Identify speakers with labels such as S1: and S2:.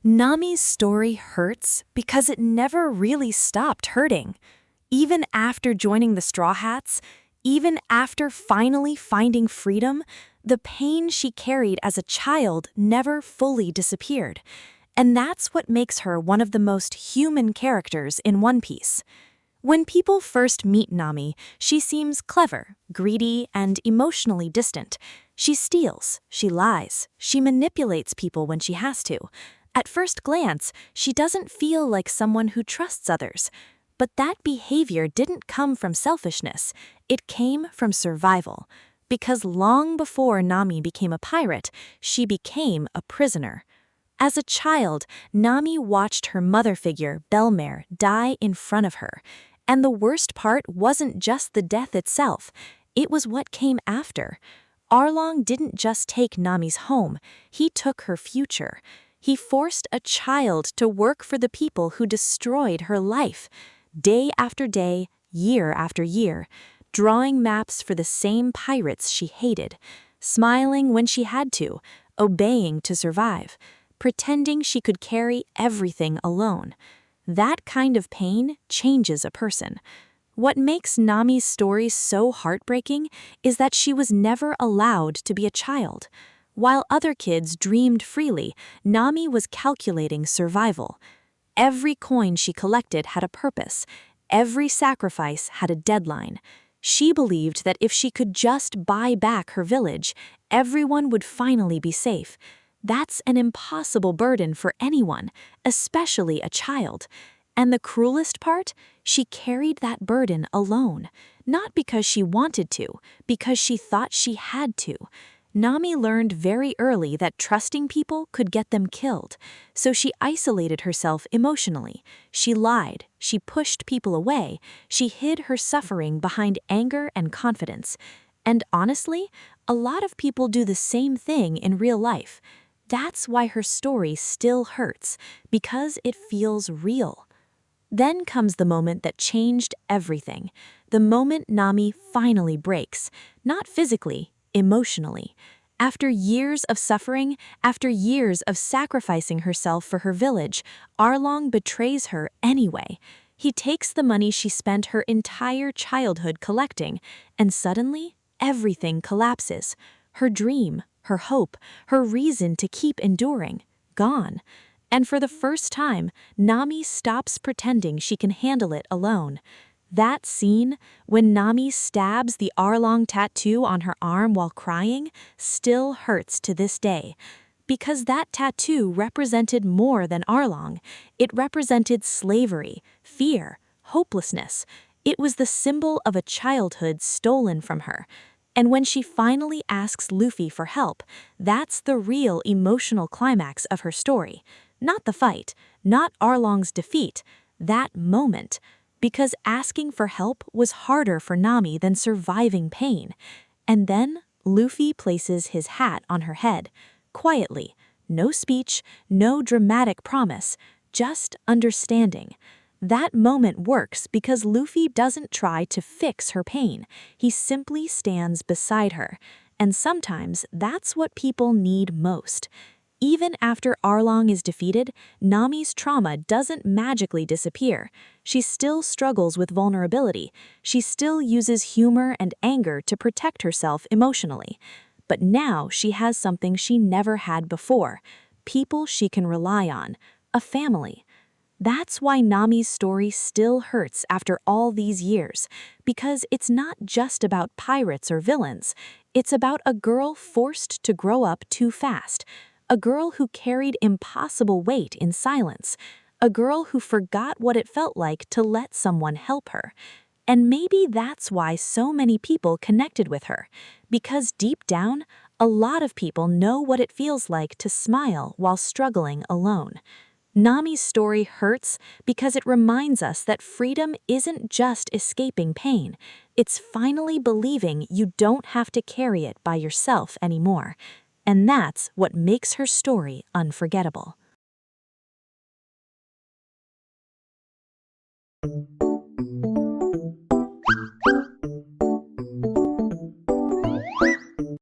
S1: Nami's story hurts because it never really stopped hurting. Even after joining the Straw Hats, even after finally finding freedom, the pain she carried as a child never fully disappeared. And that's what makes her one of the most human characters in One Piece. When people first meet Nami, she seems clever, greedy, and emotionally distant. She steals, she lies, she manipulates people when she has to. At first glance, she doesn't feel like someone who trusts others. But that behavior didn't come from selfishness, it came from survival. Because long before Nami became a pirate, she became a prisoner. As a child, Nami watched her mother figure, Belmare, die in front of her. And the worst part wasn't just the death itself, it was what came after. Arlong didn't just take Nami's home, he took her future. He forced a child to work for the people who destroyed her life. Day after day, year after year, drawing maps for the same pirates she hated, smiling when she had to, obeying to survive, pretending she could carry everything alone. That kind of pain changes a person. What makes Nami's story so heartbreaking is that she was never allowed to be a child. While other kids dreamed freely, Nami was calculating survival. Every coin she collected had a purpose. Every sacrifice had a deadline. She believed that if she could just buy back her village, everyone would finally be safe. That's an impossible burden for anyone, especially a child. And the cruelest part? She carried that burden alone. Not because she wanted to, because she thought she had to. Nami learned very early that trusting people could get them killed, so she isolated herself emotionally. She lied, she pushed people away, she hid her suffering behind anger and confidence. And honestly, a lot of people do the same thing in real life. That's why her story still hurts, because it feels real. Then comes the moment that changed everything. The moment Nami finally breaks, not physically, emotionally. After years of suffering, after years of sacrificing herself for her village, Arlong betrays her anyway. He takes the money she spent her entire childhood collecting, and suddenly, everything collapses. Her dream, her hope, her reason to keep enduring, gone. And for the first time, Nami stops pretending she can handle it alone. That scene, when Nami stabs the Arlong tattoo on her arm while crying, still hurts to this day. Because that tattoo represented more than Arlong. It represented slavery, fear, hopelessness. It was the symbol of a childhood stolen from her. And when she finally asks Luffy for help, that's the real emotional climax of her story. Not the fight, not Arlong's defeat, that moment. Because asking for help was harder for Nami than surviving pain. And then Luffy places his hat on her head, quietly. No speech, no dramatic promise, just understanding. That moment works because Luffy doesn't try to fix her pain. He simply stands beside her. And sometimes that's what people need most. Even after Arlong is defeated, Nami's trauma doesn't magically disappear. She still struggles with vulnerability. She still uses humor and anger to protect herself emotionally. But now she has something she never had before. People she can rely on. A family. That's why Nami's story still hurts after all these years. Because it's not just about pirates or villains. It's about a girl forced to grow up too fast. A girl who carried impossible weight in silence. A girl who forgot what it felt like to let someone help her. And maybe that's why so many people connected with her. Because deep down, a lot of people know what it feels like to smile while struggling alone. Nami's story hurts because it reminds us that freedom isn't just escaping pain. It's finally believing you don't have to carry it by yourself anymore. And that's what makes her story unforgettable.